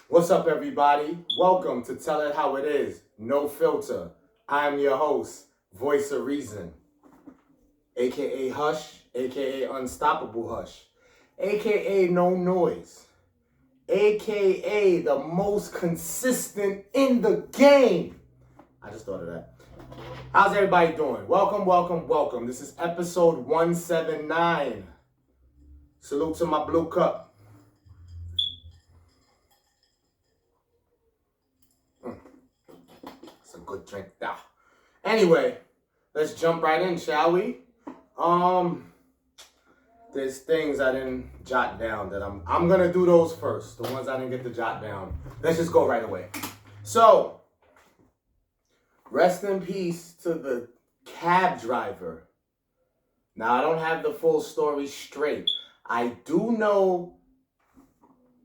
What's up, everybody? Welcome to Tell It How It Is, No Filter. I'm your host, Voice of Reason, aka Hush, aka Unstoppable Hush, aka No Noise, aka the most consistent in the game. I just thought of that. How's everybody doing? Welcome. This is episode 179. Salute to my blue cup. It's a good drink now. Anyway, let's jump right in, shall we? There's things I didn't jot down that I'm gonna do those first. The ones I didn't get to jot down. Let's just go right away. So, rest in peace to the cab driver. Now, I don't have the full story straight. I do know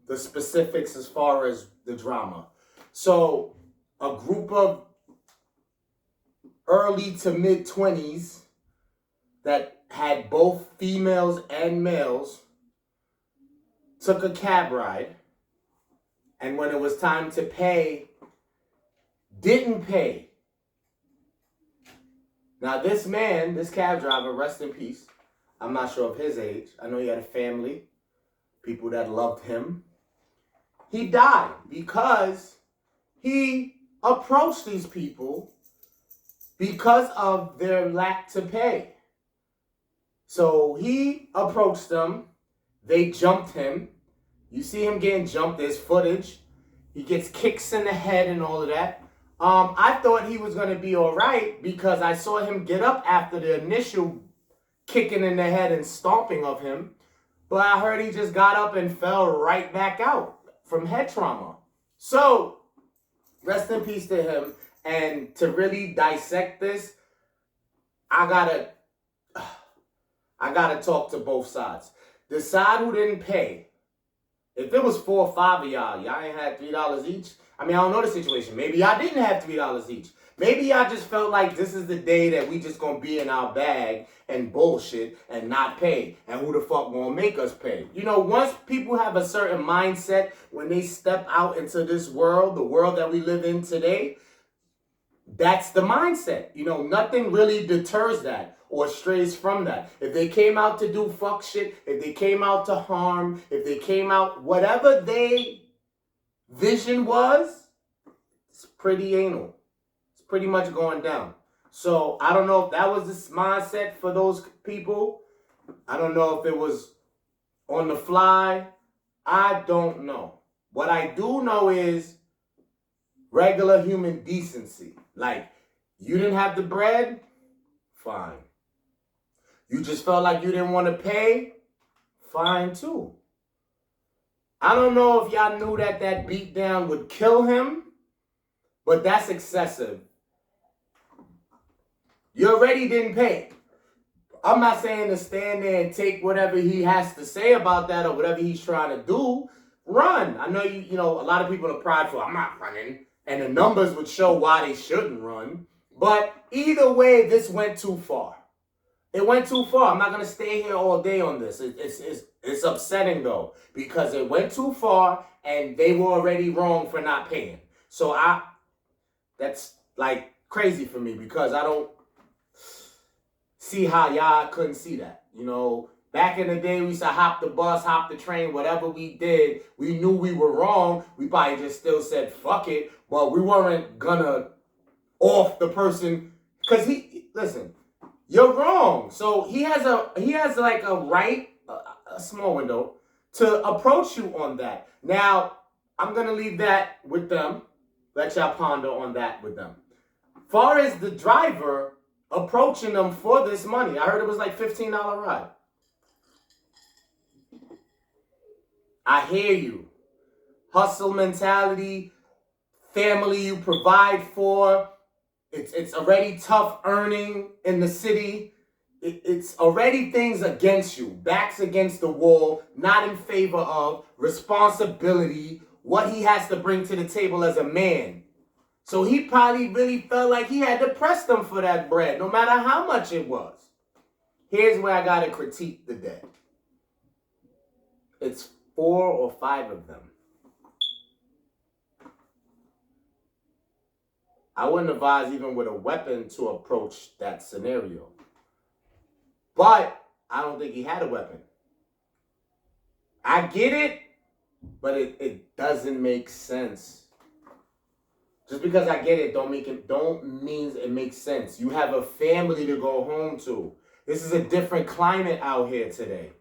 the specifics as far as the drama. So, a group of early to mid 20s that had both females and males took a cab ride, and when it was time to pay, didn't pay. Now this man, this cab driver, rest in peace, I'm not sure of his age. I know he had a family, people that loved him. He died because he approached these people because of their lack to pay. So he approached them. They jumped him. You see him getting jumped. There's footage. He gets kicks in the head and all of that. I thought he was going to be all right because I saw him get up after the initial kicking in the head and stomping of him. But I heard he just got up and fell right back out from head trauma. So, rest in peace to him. And to really dissect this, I gotta talk to both sides. The side who didn't pay, if it was 4 or 5 of y'all ain't had $3 each. I mean, I don't know the situation. Maybe y'all didn't have $3 each. Maybe y'all just felt like this is the day that we just gonna be in our bag and bullshit and not pay. And who the fuck gonna make us pay? You know, once people have a certain mindset when they step out into this world, the world that we live in today, that's the mindset. You know, nothing really deters that or strays from that. If they came out to do fuck shit, if they came out to harm, if they came out, whatever their vision was, it's pretty anal. It's pretty much going down. So I don't know if that was the mindset for those people. I don't know if it was on the fly. I don't know. What I do know is regular human decency. Like, you didn't have the bread? Fine. You just felt like you didn't want to pay? Fine too. I don't know if y'all knew that beatdown would kill him, but that's excessive. You already didn't pay. I'm not saying to stand there and take whatever he has to say about that or whatever he's trying to do. Run. I know you know, a lot of people are prideful. I'm not running. And the numbers would show why they shouldn't run. But either way, this went too far. It went too far. I'm not going to stay here all day on this. It's upsetting, though, because it went too far and they were already wrong for not paying. So that's like crazy for me because I don't see how y'all couldn't see that. You know, back in the day, we used to hop the bus, hop the train, whatever we did. We knew we were wrong. We probably just still said, fuck it. But we weren't gonna off the person because listen, you're wrong. So he has like a right, a small window to approach you on that. Now, I'm gonna leave that with them. Let y'all ponder on that with them. Far as the driver approaching them for this money, I heard it was like $15 ride. I hear you. Hustle mentality, family you provide for. It's already tough earning in the city. It's already things against you. Backs against the wall, not in favor of responsibility, what he has to bring to the table as a man. So he probably really felt like he had to press them for that bread, no matter how much it was. Here's where I got to critique the dead. It's 4 or 5 of them. I wouldn't advise even with a weapon to approach that scenario. But I don't think he had a weapon. I get it, but it doesn't make sense. Just because I get it don't mean it makes sense. You have a family to go home to. This is a different climate out here today.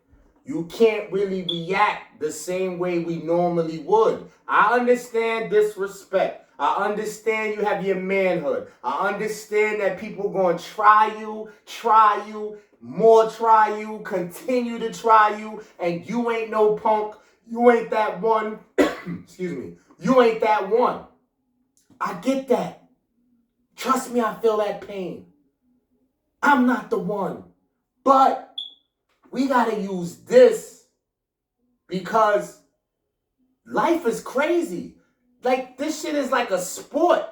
You can't really react the same way we normally would. I understand disrespect. I understand you have your manhood. I understand that people going to try you, more try you, continue to try you, and you ain't no punk. You ain't that one. Excuse me. You ain't that one. I get that. Trust me, I feel that pain. I'm not the one. But we got to use this because life is crazy. Like, this shit is like a sport.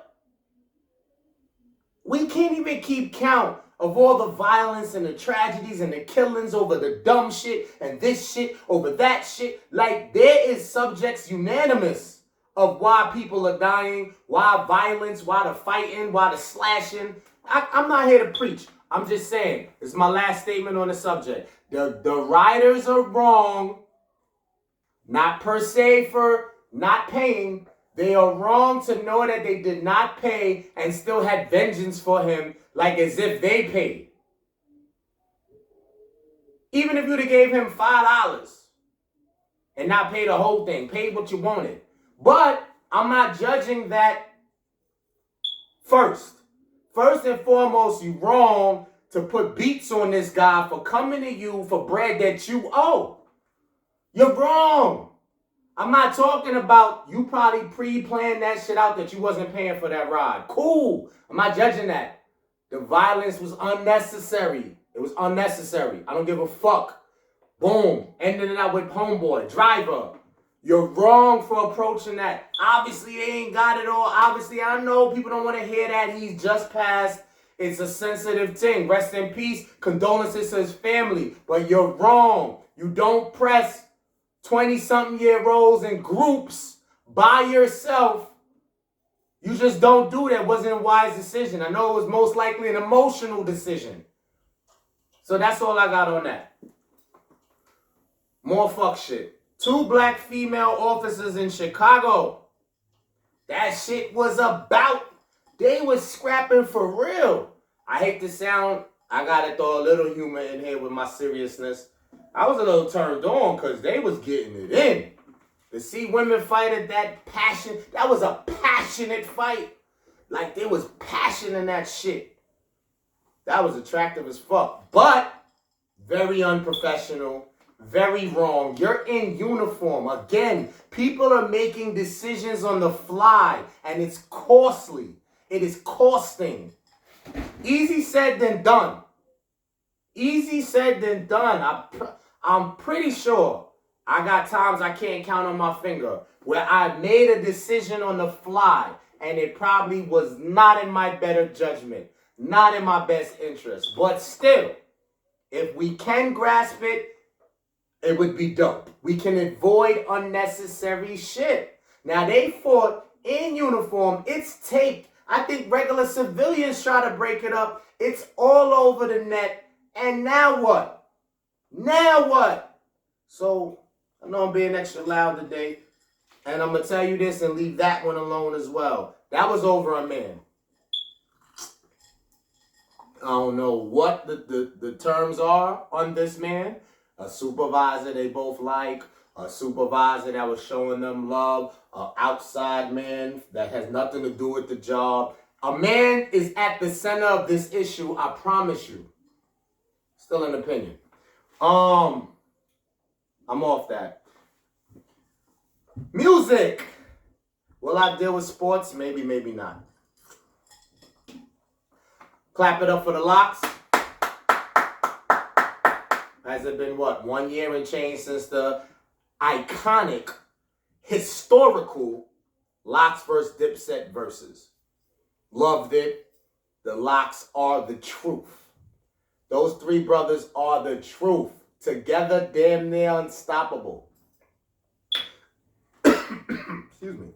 We can't even keep count of all the violence and the tragedies and the killings over the dumb shit and this shit over that shit. Like, there is subjects unanimous of why people are dying, why violence, why the fighting, why the slashing. I'm not here to preach. I'm just saying, this is my last statement on the subject. The writers are wrong, not per se for not paying. They are wrong to know that they did not pay and still had vengeance for him, like as if they paid. Even if you'd have gave him $5 and not paid the whole thing, paid what you wanted. But I'm not judging that first. First and foremost, you wrong to put beats on this guy for coming to you for bread that you owe. You're wrong. I'm not talking about you probably pre-planned that shit out that you wasn't paying for that ride. Cool. I'm not judging that. The violence was unnecessary. It was unnecessary. I don't give a fuck. Boom. Ended it up with homeboy, driver. You're wrong for approaching that. Obviously, they ain't got it all. Obviously, I know people don't want to hear that. He's just passed. It's a sensitive thing. Rest in peace. Condolences to his family. But you're wrong. You don't press 20-something-year-olds in groups by yourself. You just don't do that. It wasn't a wise decision. I know it was most likely an emotional decision. So that's all I got on that. More fuck shit. 2 black female officers in Chicago. That shit was about. They was scrapping for real. I hate to sound. I gotta throw a little humor in here with my seriousness. I was a little turned on because they was getting it in. To see women fight at that passion. That was a passionate fight. Like, there was passion in that shit. That was attractive as fuck. But very unprofessional. Very wrong. You're in uniform. Again, people are making decisions on the fly, and it's costly. It is costing. Easy said than done. Easy said than done. I'm pretty sure I got times I can't count on my finger where I made a decision on the fly, and it probably was not in my better judgment, not in my best interest. But still, if we can grasp it, it would be dope. We can avoid unnecessary shit. Now, they fought in uniform. It's taped. I think regular civilians try to break it up. It's all over the net. And now what? Now what? So, I know I'm being extra loud today. And I'm going to tell you this and leave that one alone as well. That was over a man. I don't know what the terms are on this man. A supervisor they both like, a supervisor that was showing them love, an outside man that has nothing to do with the job. A man is at the center of this issue, I promise you. Still an opinion. I'm off that. Music. Will I deal with sports? Maybe, maybe not. Clap it up for the Locks. Has it been, 1 year and change since the iconic, historical Locks vs. Dipset versus? Loved it. The Locks are the truth. Those 3 brothers are the truth. Together, damn near unstoppable. Excuse me.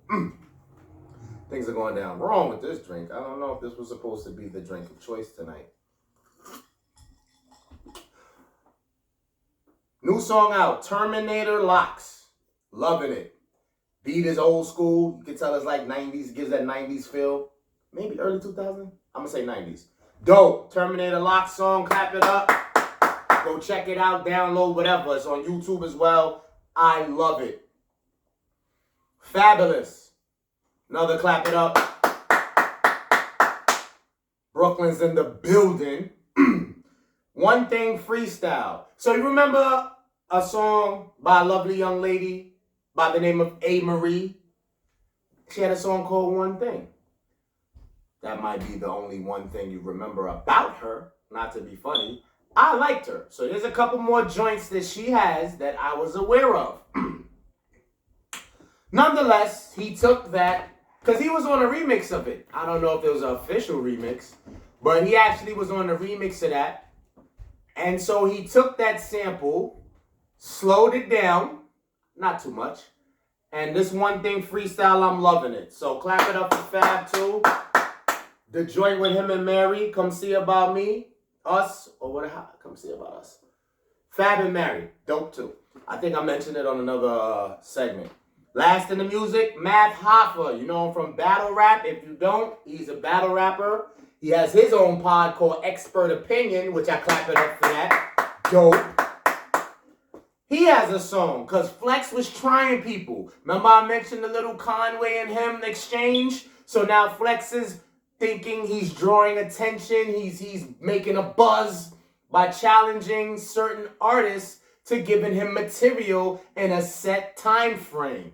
Things are going down wrong with this drink. I don't know if this was supposed to be the drink of choice tonight. New song out, Terminator Locks. Loving it. Beat is old school. You can tell it's like 90s. Gives that 90s feel. Maybe early 2000? I'm going to say 90s. Dope. Terminator Locks song. Clap it up. Go check it out. Download whatever. It's on YouTube as well. I love it. Fabulous. Another clap it up. Brooklyn's in the building. One Thing freestyle. So you remember a song by a lovely young lady by the name of A. Marie? She had a song called One Thing. That might be the only one thing you remember about her. Not to be funny. I liked her. So there's a couple more joints that she has that I was aware of. Nonetheless, he took that, because he was on a remix of it. I don't know if it was an official remix, but he actually was on a remix of that. And so he took that sample, slowed it down, not too much, and this One Thing freestyle, I'm loving it. So clap it up for Fab too. The joint with him and Mary, Come See About Me, Us, or what? Come See About Us. Fab and Mary, dope too. I think I mentioned it on another segment. Last in the music, Math Hoffa. You know him from Battle Rap. If you don't, he's a battle rapper. He has his own pod called Expert Opinion, which I clap it up for that. Dope. He has a song, because Flex was trying people. Remember I mentioned the little Conway and him exchange? So now Flex is thinking he's drawing attention. He's making a buzz by challenging certain artists to giving him material in a set time frame.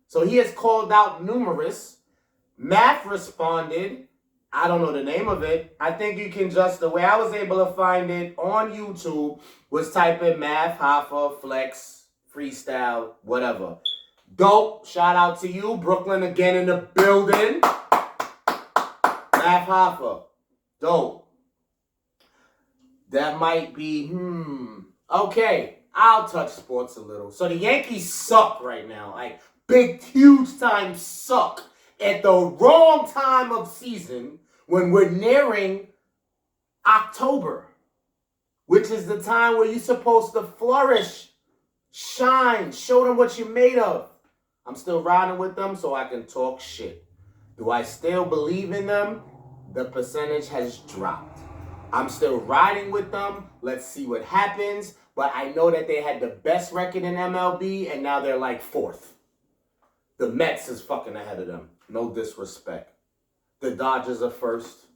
So he has called out numerous. Math responded. I don't know the name of it. I think you can just, the way I was able to find it on YouTube was type in Math, Hoffa, Flex, Freestyle, whatever. Dope. Shout out to you. Brooklyn again in the building. Math Hoffa. Dope. That might be, Okay, I'll touch sports a little. So the Yankees suck right now. Like, big, huge time suck at the wrong time of season when we're nearing October, which is the time where you're supposed to flourish, shine, show them what you're made of. I'm still riding with them so I can talk shit. Do I still believe in them? The percentage has dropped. I'm still riding with them. Let's see what happens. But I know that they had the best record in MLB, and now they're like fourth. The Mets is fucking ahead of them. No disrespect. The Dodgers are first.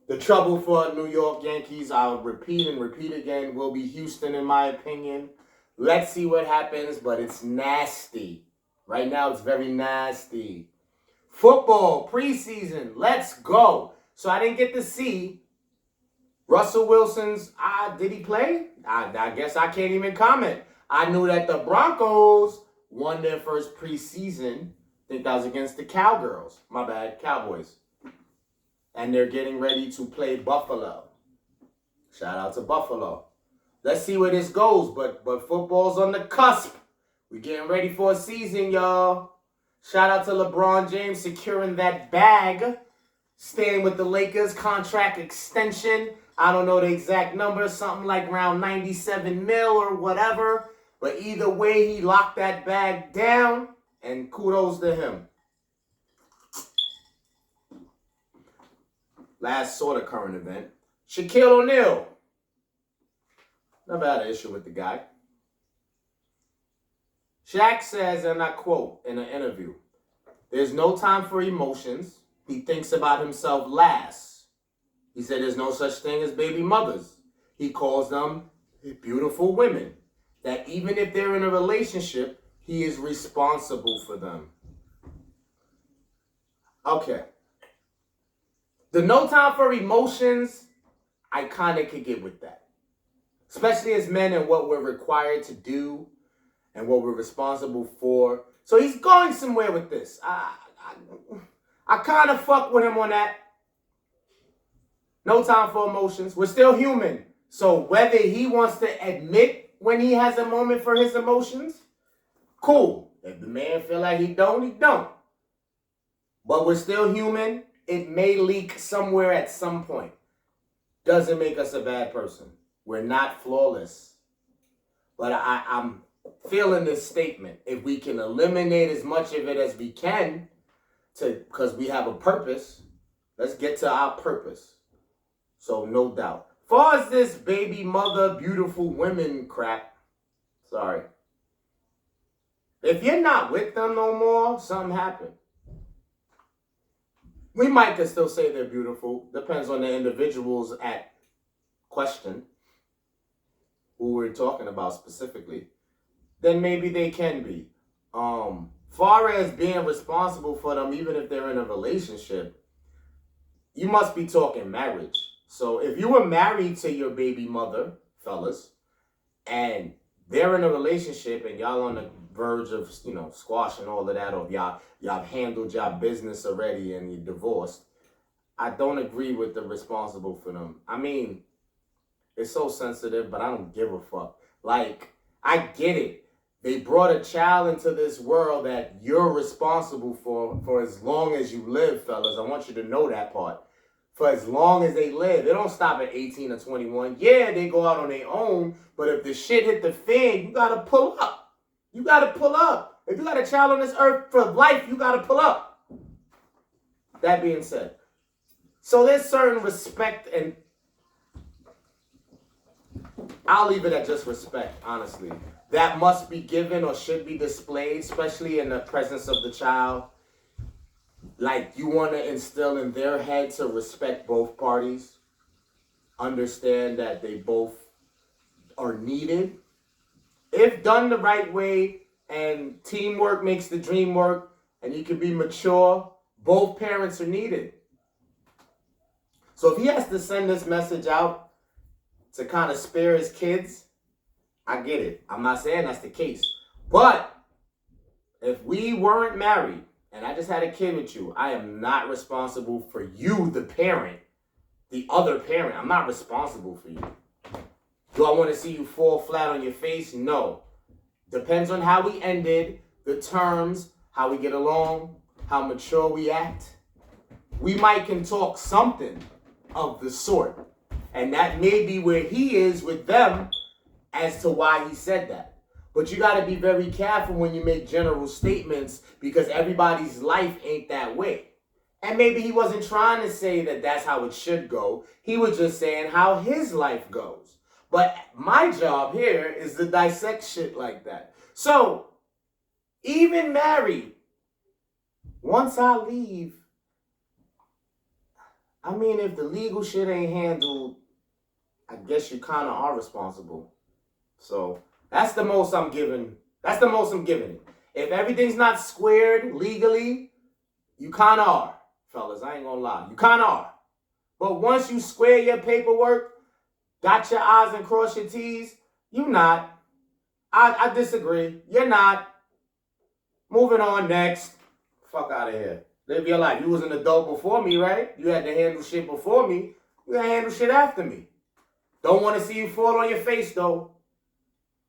The trouble for New York Yankees, I'll repeat and repeat again, will be Houston, in my opinion. Let's see what happens, but it's nasty. Right now, it's very nasty. Football, preseason, let's go. So I didn't get to see Russell Wilson's, did he play? I guess I can't even comment. I knew that the Broncos won their first preseason. I think that was against the Cowgirls. My bad, Cowboys. And they're getting ready to play Buffalo. Shout out to Buffalo. Let's see where this goes, but football's on the cusp. We're getting ready for a season, y'all. Shout out to LeBron James securing that bag. Staying with the Lakers, contract extension. I don't know the exact number, something like around 97 mil or whatever. But either way, he locked that bag down, and kudos to him. Last sort of current event. Shaquille O'Neal. Never had an issue with the guy. Shaq says, and I quote in an interview, "There's no time for emotions. He thinks about himself last." He said there's no such thing as baby mothers. He calls them beautiful women. That even if they're in a relationship, he is responsible for them. Okay. The no time for emotions, I kind of could get with that. Especially as men and what we're required to do and what we're responsible for. So he's going somewhere with this. I kind of fuck with him on that. No time for emotions. We're still human. So whether he wants to admit when he has a moment for his emotions, cool. If the man feel like he don't, he don't. But we're still human. It may leak somewhere at some point. Doesn't make us a bad person. We're not flawless. But I'm feeling this statement. If we can eliminate as much of it as we can, because we have a purpose, let's get to our purpose. So no doubt. Far as this baby mother, beautiful women crap, sorry. If you're not with them no more, something happened. We might could still say they're beautiful. Depends on the individuals at question, who we're talking about specifically. Then maybe they can be. Far as being responsible for them, even if they're in a relationship, you must be talking marriage. So if you were married to your baby mother, fellas, and they're in a relationship and y'all on the verge of, squashing all of that, or y'all handled y'all business already and you're divorced, I don't agree with the responsible for them. I mean, it's so sensitive, but I don't give a fuck. Like, I get it. They brought a child into this world that you're responsible for as long as you live, fellas. I want you to know that part. For as long as they live. They don't stop at 18 or 21. Yeah, they go out on their own, but if the shit hit the fan, you gotta pull up. You gotta pull up. If you got a child on this earth for life, you gotta pull up. That being said, so there's certain respect, and I'll leave it at just respect, honestly, that must be given or should be displayed, especially in the presence of the child. Like, you want to instill in their head to respect both parties, understand that they both are needed. If done the right way and teamwork makes the dream work and you can be mature, both parents are needed. So if he has to send this message out to kind of spare his kids, I get it. I'm not saying that's the case. But if we weren't married and I just had a kid with you, I am not responsible for you, the parent, the other parent. I'm not responsible for you. Do I want to see you fall flat on your face? No. Depends on how we ended, the terms, how we get along, how mature we act. We might can talk something of the sort. And that may be where he is with them as to why he said that. But you got to be very careful when you make general statements, because everybody's life ain't that way. And maybe he wasn't trying to say that that's how it should go. He was just saying how his life goes. But my job here is to dissect shit like that. So, even married, once I leave, I mean, if the legal shit ain't handled, I guess you kind of are responsible. So, that's the most I'm giving. That's the most I'm giving it. If everything's not squared legally, you kind of are, fellas. I ain't gonna lie. You kind of are. But once you square your paperwork, dot your I's and cross your T's, you not. I disagree. You're not. Moving on, next. Fuck out of here. Live your life. You was an adult before me, right? You had to handle shit before me. You gotta handle shit after me. Don't want to see you fall on your face, though.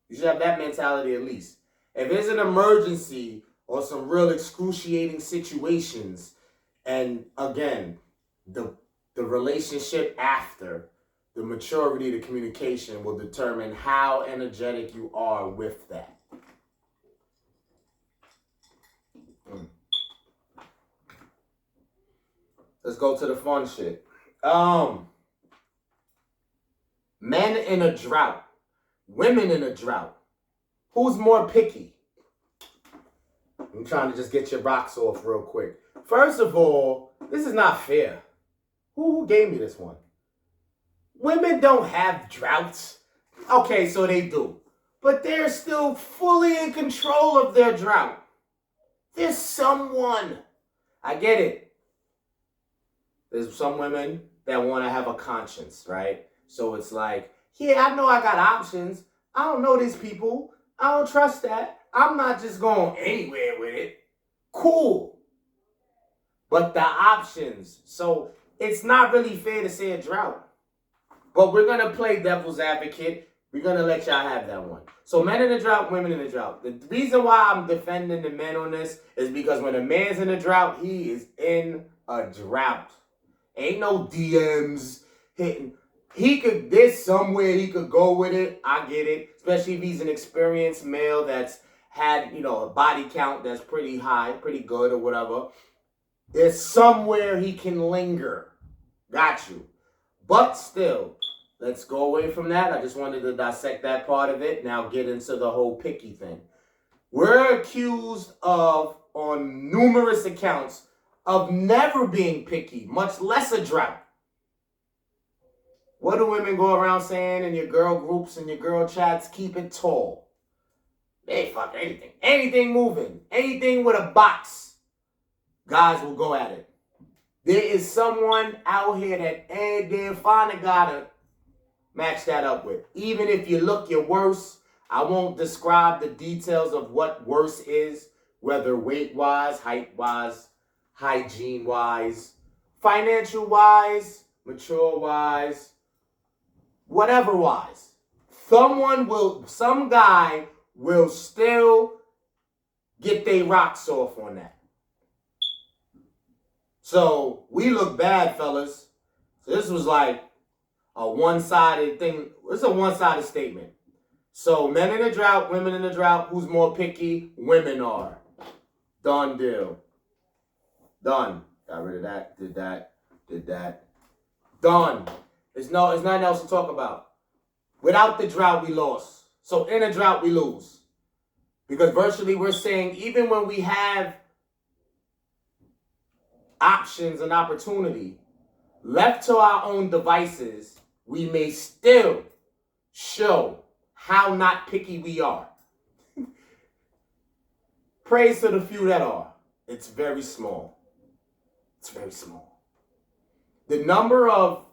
You should have that mentality at least. If there's an emergency or some real excruciating situations, and again, the relationship after, the maturity, the communication will determine how energetic you are with that. Let's go to the fun shit. Men in a drought. Women in a drought. Who's more picky? I'm trying to just get your rocks off real quick. First of all, this is not fair. Who gave me this one? Women don't have droughts. Okay, so they do. But they're still fully in control of their drought. There's someone. I get it. There's some women that want to have a conscience, right? So it's like, yeah, I know I got options. I don't know these people. I don't trust that. I'm not just going anywhere with it. Cool. But the options. So it's not really fair to say a drought. But we're going to play devil's advocate. We're going to let y'all have that one. So men in the drought, women in the drought. The reason why I'm defending the men on this is because when a man's in a drought, he is in a drought. Ain't no DMs hitting. There's somewhere he could go with it. I get it. Especially if he's an experienced male that's had, a body count that's pretty high, pretty good or whatever. There's somewhere he can linger. Got you. But still, let's go away from that. I just wanted to dissect that part of it. Now get into the whole picky thing. We're accused of, on numerous accounts, of never being picky, much less a drought. What do women go around saying in your girl groups and your girl chats? Keep it tall. They fuck anything. Anything moving. Anything with a box. Guys will go at it. There is someone out here that they'll find a guy to match that up with. Even if you look your worst, I won't describe the details of what worse is, whether weight-wise, height-wise, hygiene-wise, financial-wise, mature-wise, whatever-wise. Some guy will still get their rocks off on that. So we look bad, fellas. So this was like a one-sided thing. It's a one-sided statement. So men in the drought, women in the drought. Who's more picky? Women are. Done deal. Done. Got rid of that. Did that. Done. There's nothing else to talk about. Without the drought, we lost. So in a drought, we lose. Because virtually we're saying even when we have options and opportunity, left to our own devices, we may still show how not picky we are. Praise to the few that are. It's very small. It's very small.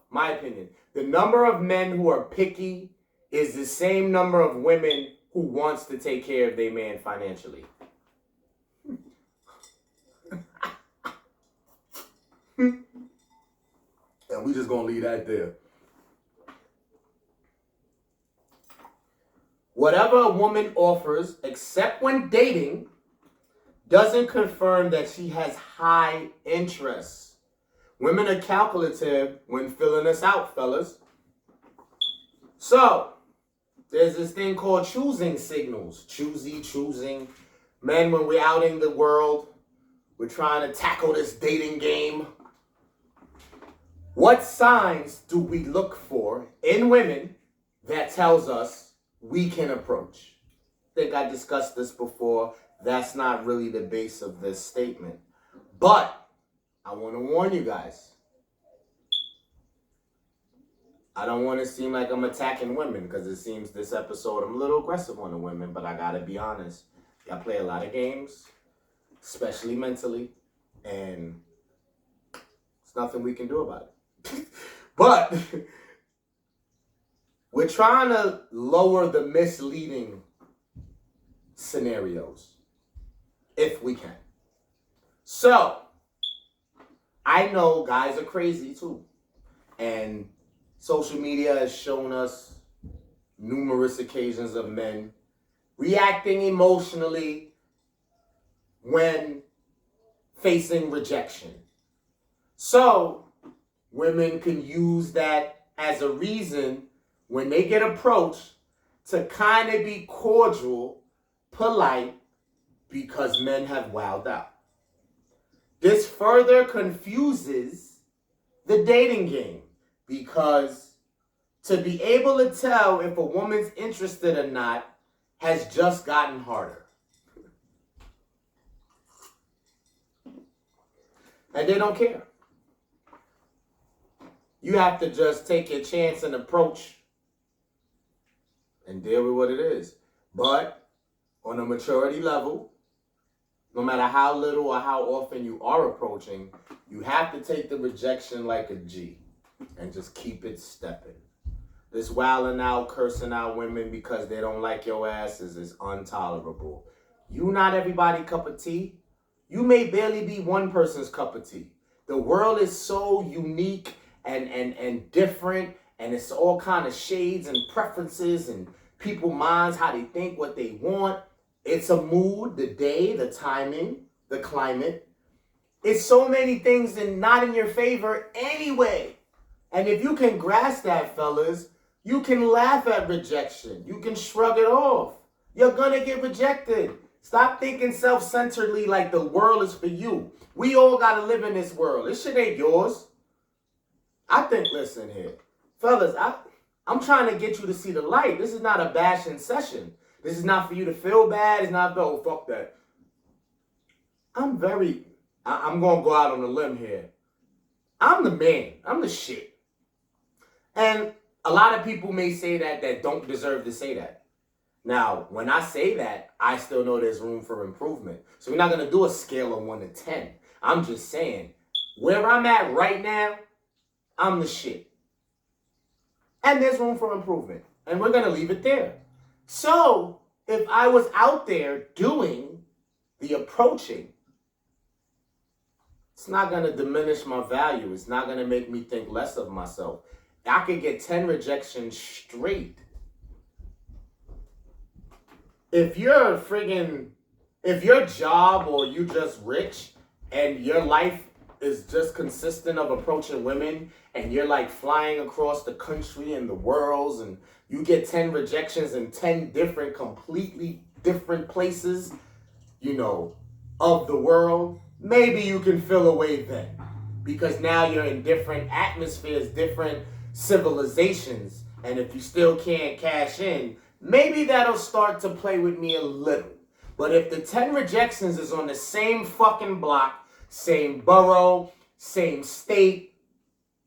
My opinion, the number of men who are picky is the same number of women who wants to take care of their man financially. And we just gonna leave that there. Whatever a woman offers, except when dating, doesn't confirm that she has high interest. Women are calculative when filling us out, fellas. So, there's this thing called choosing signals. Choosing. Men, when we're out in the world, we're trying to tackle this dating game. What signs do we look for in women that tells us we can approach? I think I discussed this before. That's not really the base of this statement. But I want to warn you guys. I don't want to seem like I'm attacking women because it seems this episode I'm a little aggressive on the women, but I got to be honest. I play a lot of games, especially mentally, and there's nothing we can do about it. But we're trying to lower the misleading scenarios if we can. So, I know guys are crazy too. And social media has shown us numerous occasions of men reacting emotionally when facing rejection. So, women can use that as a reason when they get approached to kind of be cordial, polite, because men have wowed out. This further confuses the dating game because to be able to tell if a woman's interested or not has just gotten harder. And they don't care. You have to just take your chance and approach and deal with what it is. But on a maturity level, no matter how little or how often you are approaching, you have to take the rejection like a G and just keep it stepping. This wilding out, cursing out women because they don't like your asses is intolerable. You not everybody cup of tea. You may barely be one person's cup of tea. The world is so unique and different and it's all kind of shades and preferences and people minds, how they think, what they want. It's a mood, the day, the timing, the climate. It's so many things and not in your favor anyway. And if you can grasp that, fellas, you can laugh at rejection. You can shrug it off. You're gonna get rejected. Stop thinking self-centeredly like the world is for you. We all gotta live in this world. This shit ain't yours. I think, listen here. Fellas, I'm trying to get you to see the light. This is not a bashing session. This is not for you to feel bad. It's not, oh, fuck that. I'm going to go out on a limb here. I'm the man. I'm the shit. And a lot of people may say that don't deserve to say that. Now, when I say that, I still know there's room for improvement. So we're not going to do a scale of 1 to 10. I'm just saying, where I'm at right now, I'm the shit. And there's room for improvement. And we're going to leave it there. So, if I was out there doing the approaching, it's not going to diminish my value. It's not going to make me think less of myself. I could get 10 rejections straight. If your job or you just rich and your life is just consistent of approaching women and you're like flying across the country and the worlds and you get 10 rejections in 10 different, completely different places, of the world, maybe you can feel away then. Because now you're in different atmospheres, different civilizations. And if you still can't cash in, maybe that'll start to play with me a little. But if the 10 rejections is on the same fucking block, same borough, same state,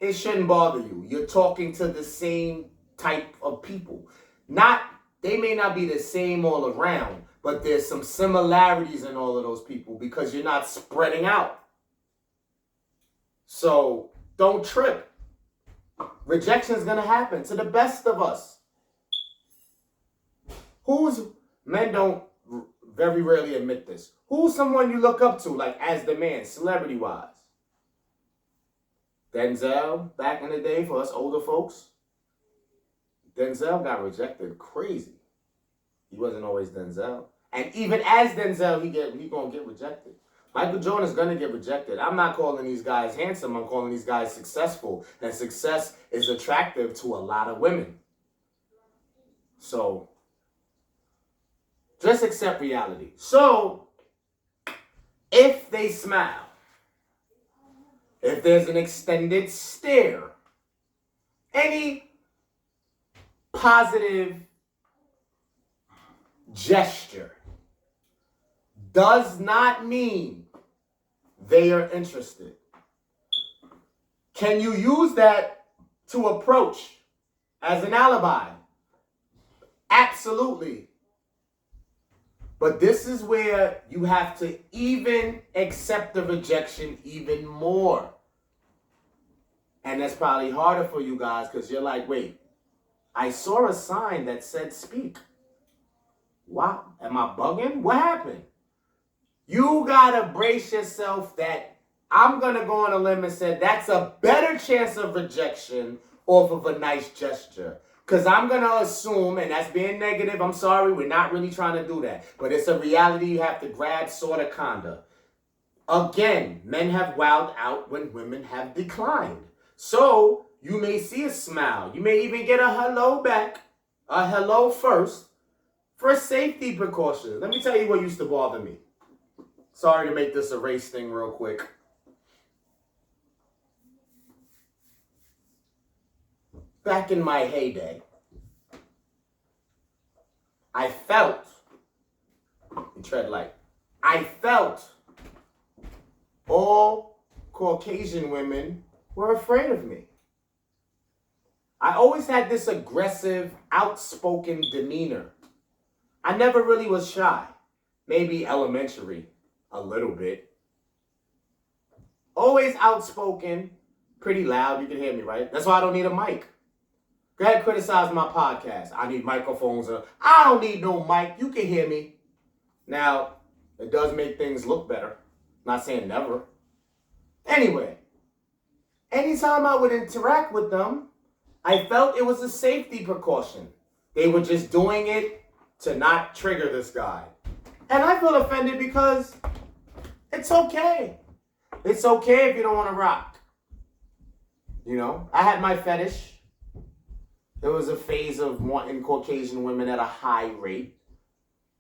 it shouldn't bother you. You're talking to the same type of people. They may not be the same all around, but there's some similarities in all of those people because you're not spreading out. So don't trip. Rejection is going to happen to the best of us. Men don't very rarely admit this. Who's someone you look up to, like as the man, celebrity-wise? Denzel, back in the day for us older folks. Denzel got rejected crazy. He wasn't always Denzel. And even as Denzel, he gonna get rejected. Michael Jordan is gonna get rejected. I'm not calling these guys handsome. I'm calling these guys successful. And success is attractive to a lot of women. So, just accept reality. So, if they smile, if there's an extended stare, any positive gesture does not mean they are interested. Can you use that to approach as an alibi? Absolutely. But this is where you have to even accept the rejection even more. And that's probably harder for you guys because you're like, wait, I saw a sign that said speak. What? Am I bugging? What happened? You gotta brace yourself that I'm gonna go on a limb and say that's a better chance of rejection off of a nice gesture. Because I'm going to assume, and that's being negative, I'm sorry, we're not really trying to do that. But it's a reality you have to grab, sort of, kinda. Again, men have wowed out when women have declined. So, you may see a smile. You may even get a hello back, a hello first, for safety precautions. Let me tell you what used to bother me. Sorry to make this a race thing real quick. Back in my heyday, I felt all Caucasian women were afraid of me. I always had this aggressive, outspoken demeanor. I never really was shy. Maybe elementary, a little bit. Always outspoken, pretty loud. You can hear me, right? That's why I don't need a mic. Go ahead and criticize my podcast. I need microphones. I don't need no mic. You can hear me. Now, it does make things look better. Not saying never. Anyway, anytime I would interact with them, I felt it was a safety precaution. They were just doing it to not trigger this guy. And I feel offended because it's okay. It's okay if you don't want to rock. You know, I had my fetish. There was a phase of wanting Caucasian women at a high rate.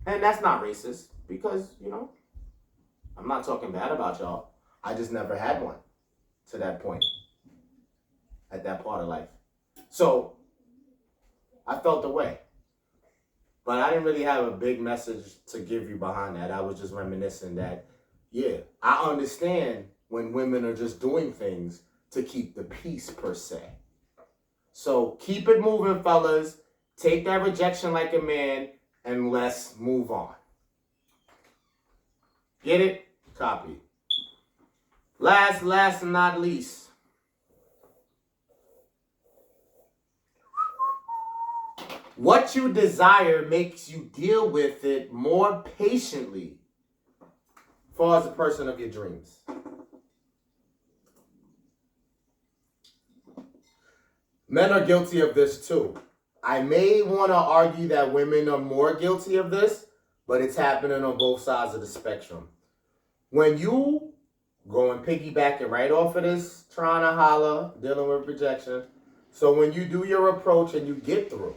And that's not racist because, you know, I'm not talking bad about y'all. I just never had one to that point at that part of life. So I felt the way. But I didn't really have a big message to give you behind that. I was just reminiscing that, yeah, I understand when women are just doing things to keep the peace per se. So keep it moving, fellas. Take that rejection like a man and let's move on. Get it? Copy. Last and not least. What you desire makes you deal with it more patiently as far as the person of your dreams. Men are guilty of this too. I may want to argue that women are more guilty of this, but it's happening on both sides of the spectrum. When you going piggybacking right off of this, trying to holler, dealing with rejection. So when you do your approach and you get through,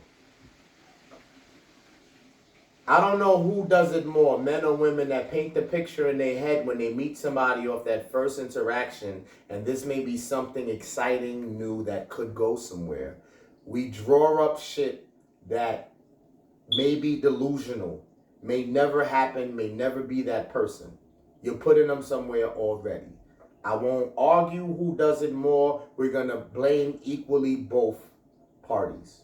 I don't know who does it more, men or women, that paint the picture in their head when they meet somebody off that first interaction, and this may be something exciting, new, that could go somewhere. We draw up shit that may be delusional, may never happen, may never be that person. You're putting them somewhere already. I won't argue who does it more. We're going to blame equally both parties.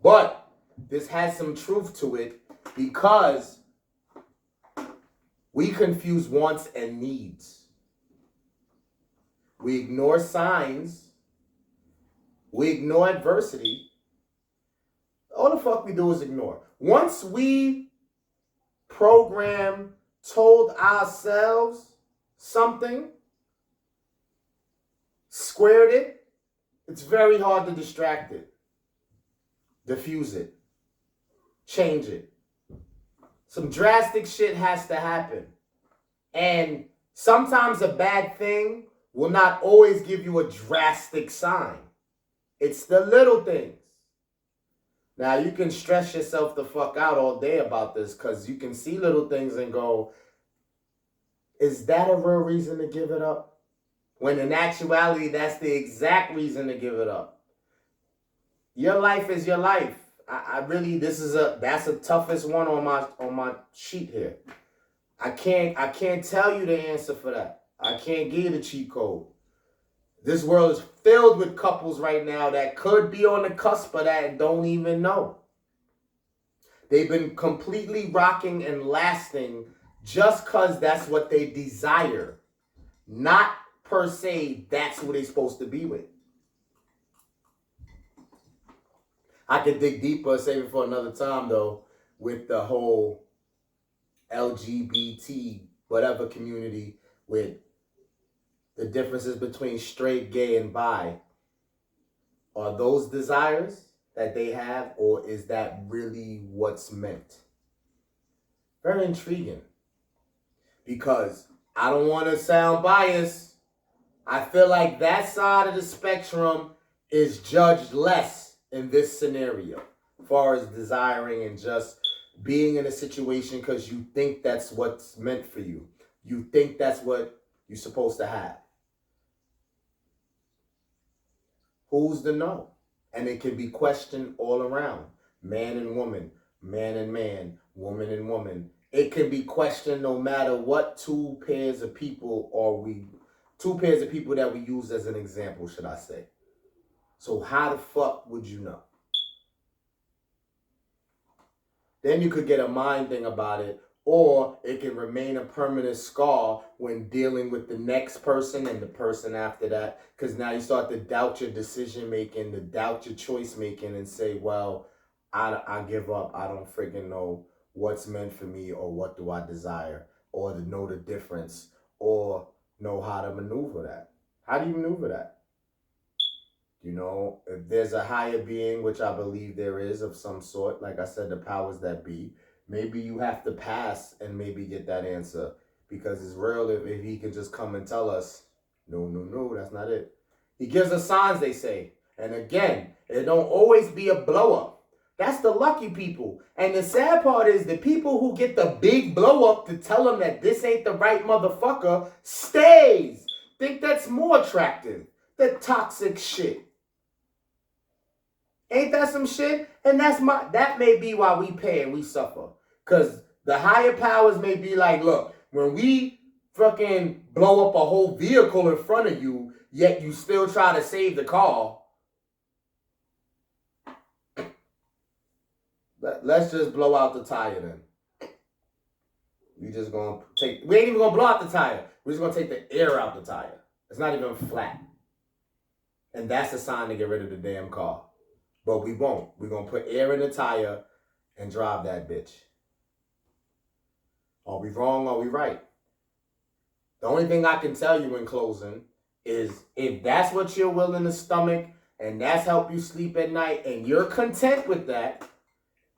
But this has some truth to it because we confuse wants and needs. We ignore signs. We ignore adversity. All the fuck we do is ignore. Once we told ourselves something, squared it, it's very hard to distract it, diffuse it, change it. Some drastic shit has to happen. And sometimes a bad thing will not always give you a drastic sign. It's the little things. Now, you can stress yourself the fuck out all day about this because you can see little things and go, is that a real reason to give it up? When in actuality, that's the exact reason to give it up. Your life is your life. I really, that's the toughest one on my sheet here. I can't tell you the answer for that. I can't give you the cheat code. This world is filled with couples right now that could be on the cusp of that and don't even know. They've been completely rocking and lasting just because that's what they desire. Not per se, that's who they're supposed to be with. I could dig deeper, save it for another time though, with the whole LGBT, whatever community, with the differences between straight, gay, and bi. Are those desires that they have, or is that really what's meant? Very intriguing. Because I don't want to sound biased. I feel like that side of the spectrum is judged less in this scenario, as far as desiring and just being in a situation because you think that's what's meant for you. You think that's what you're supposed to have. Who's to know? And it can be questioned all around. Man and woman, man and man, woman and woman. It can be questioned no matter what two pairs of people that we use as an example, should I say. So how the fuck would you know? Then you could get a mind thing about it, or it can remain a permanent scar when dealing with the next person and the person after that. Because now you start to doubt your decision making, to doubt your choice making, and say, well, I give up. I don't freaking know what's meant for me, or what do I desire, or to know the difference, or know how to maneuver that. How do you maneuver that? You know, if there's a higher being, which I believe there is of some sort, like I said, the powers that be, maybe you have to pass and maybe get that answer because it's real if he can just come and tell us, no, no, no, that's not it. He gives us signs, they say. And again, it don't always be a blow up. That's the lucky people. And the sad part is the people who get the big blow up to tell them that this ain't the right motherfucker stays. Think that's more attractive. The toxic shit. Ain't that some shit? And that may be why we pay and we suffer. Because the higher powers may be like, look, when we fucking blow up a whole vehicle in front of you, yet you still try to save the car. Let's just blow out the tire then. We ain't even gonna blow out the tire. We're just gonna take the air out the tire. It's not even flat. And that's a sign to get rid of the damn car. But we won't. We're gonna put air in the tire and drive that bitch. Are we wrong? Are we right? The only thing I can tell you in closing is if that's what you're willing to stomach and that's help you sleep at night and you're content with that,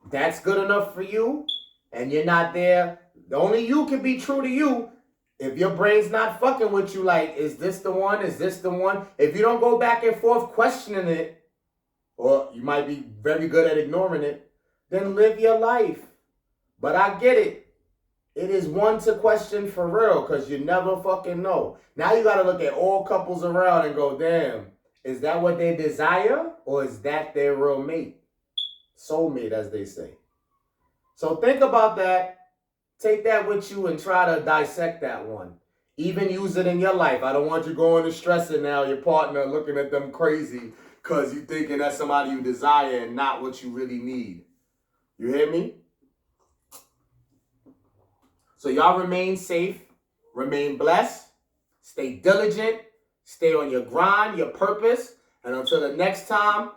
that's good enough for you and you're not there. Only you can be true to you. If your brain's not fucking with you, like, is this the one? Is this the one? If you don't go back and forth questioning it, or you might be very good at ignoring it, then live your life. But I get it. It is one to question for real because you never fucking know. Now you got to look at all couples around and go, damn, is that what they desire or is that their real mate? Soulmate, as they say. So think about that. Take that with you and try to dissect that one. Even use it in your life. I don't want you going to stressing now, your partner looking at them crazy because you thinking that's somebody you desire and not what you really need. You hear me? So y'all remain safe, remain blessed, stay diligent, stay on your grind, your purpose, and until the next time,